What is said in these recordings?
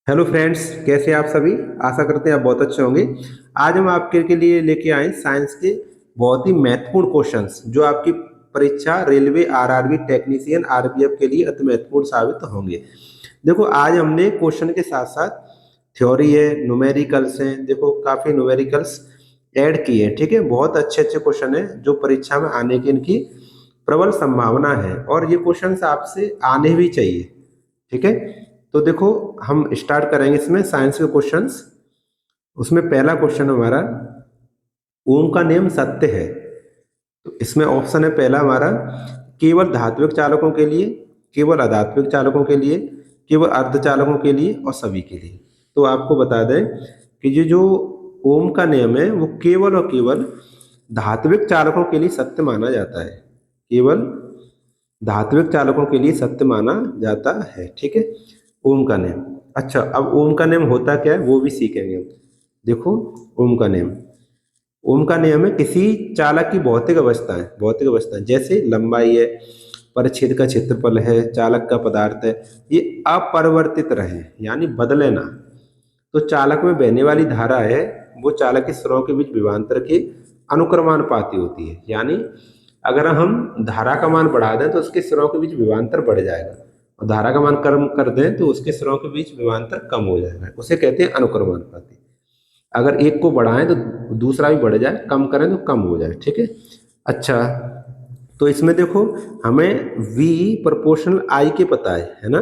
Hello friends, कैसे आप सभी। आशा करते हैं आप बहुत अच्छे होंगे। आज हम आपके लिए लेके आए साइंस के बहुत ही महत्वपूर्ण क्वेश्चंस जो आपकी परीक्षा रेलवे आरआरबी टेक्नीशियन आरपीएफ के लिए अति महत्वपूर्ण साबित होंगे। देखो, आज हमने क्वेश्चन के साथ साथ थ्योरी है, न्यूमेरिकल्स हैं। देखो, काफी न्यूमेरिकल्स ऐड किए हैं। ठीक है, बहुत अच्छे अच्छे क्वेश्चन है जो परीक्षा में आने की इनकी प्रबल संभावना है और ये क्वेश्चंस आपसे आने भी चाहिए। ठीक है, तो देखो, हम स्टार्ट करेंगे इसमें साइंस के क्वेश्चंस। उसमें पहला क्वेश्चन हमारा, ओम का नियम सत्य है। तो इसमें ऑप्शन है पहला हमारा, केवल धात्विक चालकों के लिए, केवल अधात्विक चालकों के लिए, केवल अर्धचालकों के लिए और सभी के लिए। तो आपको बता दें कि ये जो ओम का नियम है वो केवल और केवल धात्विक चालकों के लिए सत्य माना जाता है। केवल धात्विक चालकों के लिए सत्य माना जाता है। ठीक है, ओम का नियम। अच्छा, अब ओम का नियम होता क्या है वो भी सीखेंगे हम। देखो, ओम का नियम, ओम का नियम है किसी चालक की भौतिक अवस्थाएं जैसे लंबाई है, परिच्छेद का क्षेत्रफल है, चालक का पदार्थ है, ये अपरिवर्तित रहे, यानी बदले ना। तो चालक में बहने वाली धारा है वो चालक के सिरों के बीच विभवांतर के अनुक्रमानुपाती होती है। यानी अगर हम धारा का मान बढ़ा दें तो उसके सिरों के बीच विभवांतर बढ़ जाएगा, और धारा का मान कम कर दें तो उसके सिरों के बीच विभवांतर कम हो जाएगा। उसे कहते हैं अनुक्रमानुपाती। अगर एक को बढ़ाएं तो दूसरा भी बढ़ जाए, कम करें तो कम हो जाए। ठीक है। अच्छा, तो इसमें देखो, हमें v प्रोपोर्शनल आई के पता है ना।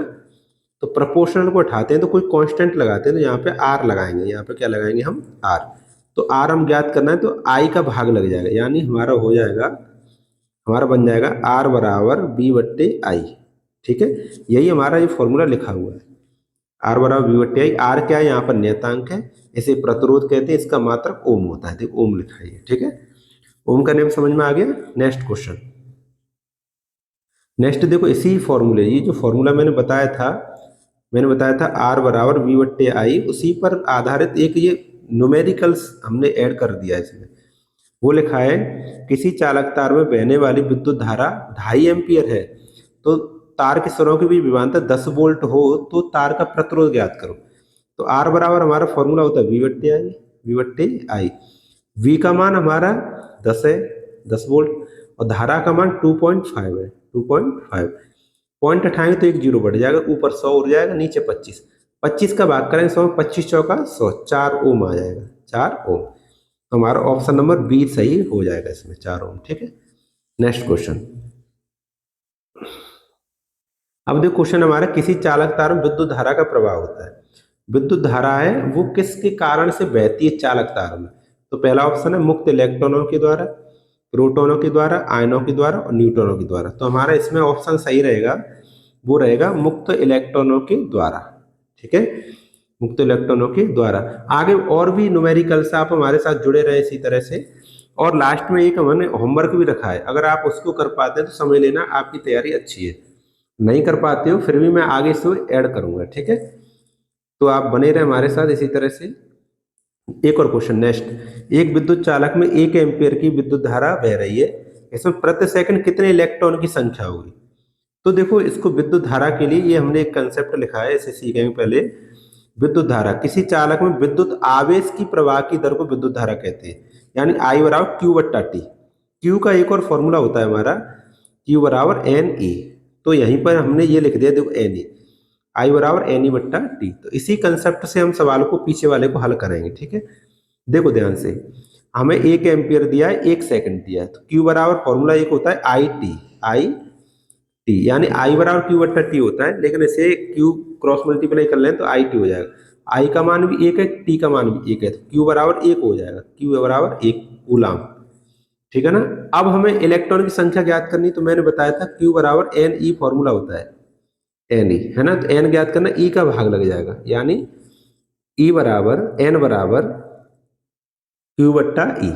तो प्रोपोर्शनल को उठाते हैं तो कोई कांस्टेंट लगाते हैं, तो यहाँ पे आर लगाएंगे। यहाँ पे क्या लगाएंगे हम, आर। तो आर हम ज्ञात करना है तो आई का भाग लग जाएगा, यानी हमारा हो जाएगा, हमारा बन जाएगा आर बराबर बी बट्टे आई। ठीक है, यही हमारा ये फॉर्मूला लिखा हुआ है, आर बराबर बी बट्टे आई। आर क्या है, यहाँ पर नियतांक है, इसे प्रतिरोध कहते हैं, इसका मात्रक ओम होता है। देखो, ओम लिखा है। ठीक है, ओम का नियम समझ में आ गया। Next question. नेक्स्ट देखो, इसी फॉर्मूले, ये जो फॉर्मूला मैंने बताया था आर बराबर वी बट्टे आई, उसी पर आधारित एक ये न्यूमेरिकल्स हमने ऐड कर दिया है इसमें। वो लिखा है, किसी चालक तार में बहने वाली विद्युत धारा 2.5 एम्पियर है, तो तार के सिरों के बीच विभवांतर 10 वोल्ट हो तो तार का प्रतिरोध ज्ञात करो। तो आर बराबर हमारा फॉर्मूला होता है वी बट्टे आई। वी का मान हमारा 10 है, 10 वोल्ट, और धारा का मान 2.5 है, 2.5। पॉइंट उठाएंगे तो एक जीरो बढ़ जाएगा, ऊपर 100 उड़ जाएगा, नीचे 25। 25 का भाग करेंगे 100 में, 25 चौका 100, 4 ओम आ जाएगा, 4 ओम। तो हमारा ऑप्शन नंबर बी सही हो जाएगा इसमें, 4 ओम। ठीक है, नेक्स्ट क्वेश्चन। अब देखो, क्वेश्चन हमारा, किसी चालक तार में विद्युत धारा का प्रवाह होता है। विद्युत धारा है वो किसके कारण से बहती है चालक तार में। तो पहला ऑप्शन है मुक्त इलेक्ट्रॉनों के द्वारा, प्रोटॉनों के द्वारा, आयनों के द्वारा और न्यूट्रॉनों के द्वारा। तो हमारा इसमें ऑप्शन सही रहेगा, वो रहेगा मुक्त इलेक्ट्रॉनों के द्वारा। ठीक है, मुक्त इलेक्ट्रॉनों के द्वारा। आगे और भी न्यूमेरिकल्स, आप हमारे साथ जुड़े रहे इसी तरह से। और लास्ट में एक हमने होमवर्क भी रखा है, अगर आप उसको कर पाते हैं तो समझ लेना आपकी तैयारी अच्छी है। नहीं कर पाते हो फिर भी मैं आगे इसको ऐड करूंगा। ठीक है, तो आप बने रहे हमारे साथ इसी तरह से। एक और क्वेश्चन, नेक्स्ट। एक विद्युत चालक में 1 एम्पियर की विद्युत धारा बह रही है, इसमें प्रति सेकंड कितने इलेक्ट्रॉन की संख्या होगी। तो देखो, इसको विद्युत धारा के लिए ये हमने एक कंसेप्ट लिखा है, इसे सीखेंगे पहले। विद्युत धारा, किसी चालक में विद्युत आवेश की प्रवाह की दर को विद्युत धारा कहते हैं, यानी आई बराबर क्यू बट्टा टी। क्यू का एक और फॉर्मूला होता है हमारा, क्यू बराबर एन ई। तो यहीं पर हमने ये लिख दिया, देखो, एन ई, आई बराबर एन ई बट्टा टी। तो इसी कंसेप्ट से हम सवाल को पीछे वाले को हल करेंगे। ठीक है, देखो ध्यान से, हमें 1 एम्पियर दिया है, 1 सेकंड दिया है, तो क्यू बराबर फॉर्मूला एक होता है आई टी, आई टी, यानी आई बराबर क्यू बट्टा टी होता है, लेकिन इसे क्यू क्रॉस मल्टीप्लाई कर लें तो आई टी हो जाएगा। आई का मान भी एक है, टी का मान भी एक है, तो क्यू बराबर एक हो जाएगा, क्यू बराबर एक कूलाम। ठीक है ना। अब हमें इलेक्ट्रॉन की संख्या ज्ञात करनी, तो मैंने बताया था क्यू बराबर एन ई फॉर्मूला होता है, एन ई, है ना। तो एन ज्ञात करना, ई का भाग लग जाएगा, यानी ई बराबर एन बराबर क्यू बट्टा ई।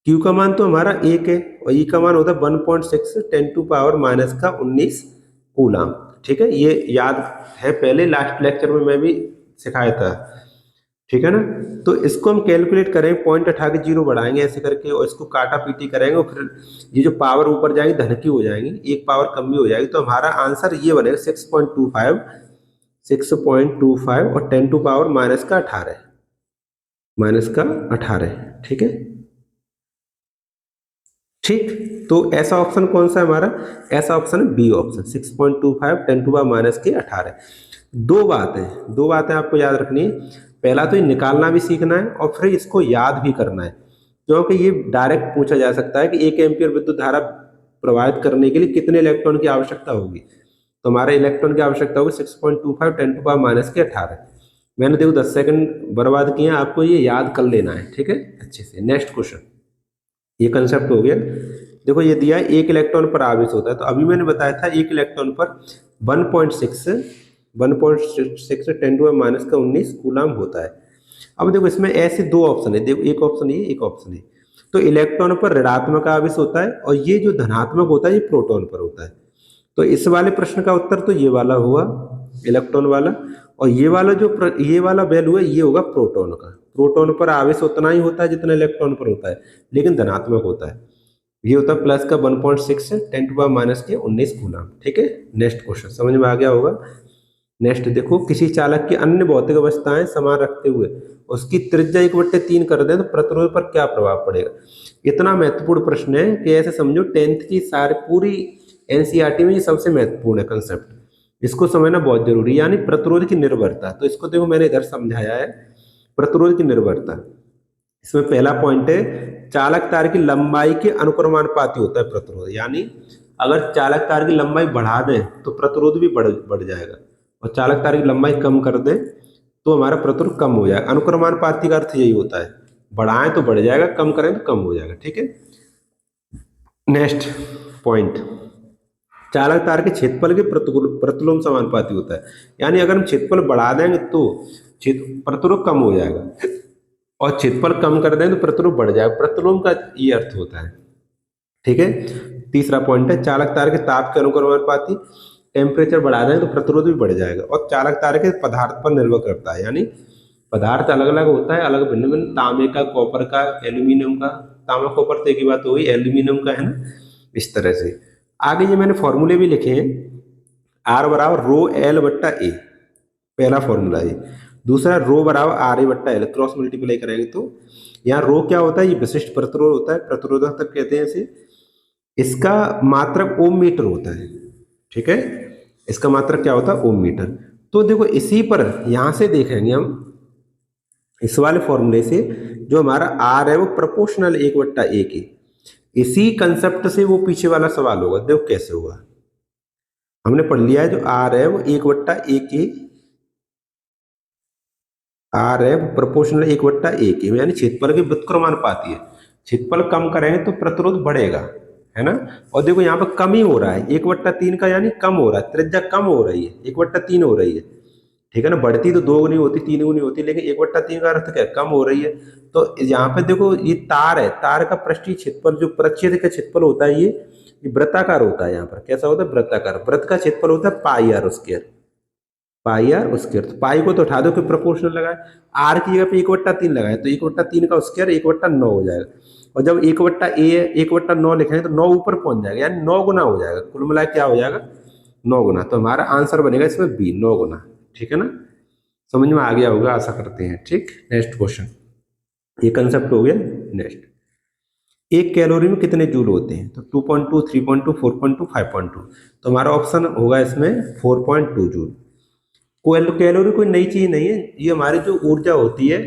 क्यू का मान तो हमारा एक है और ई का मान होता है 1.6 10⁻⁻⁻19 कूलाम। ठीक है, ये याद है, पहले लास्ट लेक्चर में मैं भी सिखाया था। ठीक है ना। तो इसको हम कैलकुलेट करें, पॉइंट उठा के जीरो बढ़ाएंगे ऐसे करके, और इसको काटा पीटी करेंगे, और फिर ये जो पावर ऊपर जाएंगी धन की हो जाएंगी, एक पावर कम भी हो जाएगी, तो हमारा आंसर ये बनेगा 6.25 6.25 और 10 टू पावर माइनस का 18, माइनस का 18, ठीक है। ठीक, तो ऐसा ऑप्शन कौन सा है हमारा, ऐसा ऑप्शन है B option, 6.25 10 to power minus के 18। दो बातें आपको याद रखनी है। पहला तो ये निकालना भी सीखना है और फिर इसको याद भी करना है, क्योंकि ये डायरेक्ट पूछा जा सकता है कि 1 एम्पियर विद्युत धारा प्रवाहित करने के लिए कितने इलेक्ट्रॉन की आवश्यकता होगी। तो हमारे इलेक्ट्रॉन की आवश्यकता होगी 6.25 10 टू पावर माइनस के 18। मैंने देखो 10 सेकंड बर्बाद किए हैं, आपको ये याद कर लेना है, ठीक है, अच्छे से। नेक्स्ट क्वेश्चन, ये कंसेप्ट हो गया। देखो ये दिया है 1 इलेक्ट्रॉन पर आवेश होता है, तो अभी मैंने बताया था 1 इलेक्ट्रॉन पर 1.6 10 टू माइनस का 19 कूलम होता है। अब देखो इसमें ऐसे दो ऑप्शन है, देखो एक ऑप्शन ये, एक ऑप्शन है। तो इलेक्ट्रॉन पर ऋणात्मक आवेश होता है और ये जो धनात्मक होता है ये प्रोटॉन पर होता है। तो इस वाले प्रश्न का उत्तर तो ये वाला हुआ, इलेक्ट्रॉन वाला, और ये वाला जो ये वाला वैल्यू है ये होगा प्रोटॉन का। प्रोटॉन पर आवेश उतना ही होता है जितना इलेक्ट्रॉन पर होता है, लेकिन धनात्मक होता है। ये होता है प्लस का 1.6 10 टू पावर माइनस के 19 कूलम, ठीक है। नेक्स्ट क्वेश्चन समझ में आ गया होगा। नेक्स्ट देखो, किसी चालक की अन्य भौतिक अवस्थाएं समान रखते हुए उसकी त्रिज्या 1/3 कर दें तो प्रतिरोध पर क्या प्रभाव पड़ेगा। इतना महत्वपूर्ण प्रश्न है कि ऐसे समझो 10th की सारी पूरी एनसीईआरटी में ये सबसे महत्वपूर्ण है कंसेप्ट, इसको समझना बहुत जरूरी है। यानी प्रतिरोध की निर्भरता, तो इसको देखो मैंने इधर समझाया है, प्रतिरोध की निर्भरता। इसमें पहला पॉइंट है, चालक तार की लंबाई के अनुक्रमानुपाती होता है प्रतिरोध। यानी अगर चालक तार की लंबाई बढ़ा दें तो प्रतिरोध भी बढ़ जाएगा, और चालक तार की लंबाई कम कर दें तो हमारा प्रतिरोध कम हो जाएगा। अनुक्रमानुपाती का अर्थ यही होता है, बढ़ाएं तो बढ़ जाएगा, कम करें तो कम हो जाएगा, ठीक है। नेक्स्ट पॉइंट, चालक तार के क्षेत्रफल के प्रतिलोम समानुपाती होता है। यानी अगर हम क्षेत्रफल बढ़ा देंगे तो प्रतिरोध कम हो जाएगा, और क्षेत्रफल कम कर दें तो प्रतिरोध बढ़ जाएगा। प्रतिलोम का ये अर्थ होता है, ठीक है। तीसरा पॉइंट है, चालक तार के ताप के अनुक्रमानुपाती, टेम्परेचर बढ़ा दें तो प्रतिरोध भी बढ़ जाएगा, और चालक तार के पदार्थ पर निर्भर करता है। यानी पदार्थ अलग अलग होता है, अलग भिन्न भिन्न, तांबे का, कॉपर का, एल्यूमिनियम का। तांबा कॉपर तो एक ही बात हो गई, एल्यूमिनियम का है ना, इस तरह से। आगे ये मैंने फॉर्मूले भी लिखे हैं, आर बराबर रो एल बट्टा ए, पहला फॉर्मूला है। दूसरा रो बराबर आर ए बट्टा एल, क्रॉस मल्टीप्लाई करेंगे तो यहाँ रो क्या होता है, ये विशिष्ट प्रतिरोध होता है, प्रतिरोधक तक कहते हैं इसे। इसका मात्रक ओम मीटर होता है, ठीक है। इसका मात्रक क्या होता है, ओम मीटर। तो देखो इसी पर यहां से देखेंगे हम, इस वाले फॉर्मूले से जो हमारा आर है वो प्रोपोर्शनल 1/A के, इसी कंसेप्ट से वो पीछे वाला सवाल होगा। देखो कैसे होगा, हमने पढ़ लिया है जो आर है वो 1/A के, आर है प्रोपोर्शनल 1/A के, यानी क्षेत्रफल के व्युत्क्रमानुपाती है। क्षेत्रफल कम करेंगे तो प्रतिरोध बढ़ेगा, है ना। और देखो यहाँ पर कम ही हो रहा है, 1/3 का, यानी कम हो रहा है, त्रिज्या कम हो रही है, 1/3 हो रही है, ठीक है ना। बढ़ती तो 2 गुनी होती, 3 गुनी होती, लेकिन 1/3 का अर्थ क्या, कम हो रही है। तो यहाँ पे देखो ये तार है, तार का पृष्ठीय क्षेत्रफल, जो प्रच्छेद का क्षेत्रफल होता है ये वृत्ताकार होता है। यहाँ पर कैसा होता है, वृत्ताकार। वृत्त का क्षेत्रफल होता है pi r square, pi r square. तो पाई को तो उठा दो कि प्रोपोर्शनल लगाए, आर की जगह पे 1/3 लगाए तो 1/3 का स्क्वायर 1/9 हो जाएगा। और जब 1/A है, 1/9 लिखेंगे तो 9 ऊपर पहुंच जाएगा, यानी 9 गुना हो जाएगा। कुल मिला क्या हो जाएगा, 9 गुना। तो हमारा आंसर बनेगा इसमें बी, 9 गुना, ठीक है ना। समझ में आ गया होगा, आशा करते हैं, ठीक। नेक्स्ट क्वेश्चन, ये कंसेप्ट हो गया। नेक्स्ट, एक कैलोरी में कितने जूल होते हैं, तो 2.2 3.2 4.2 5.2। तो हमारा ऑप्शन होगा इसमें 4.2 जूल। कैलोरी कोई नई चीज नहीं है, ये हमारी जो ऊर्जा होती है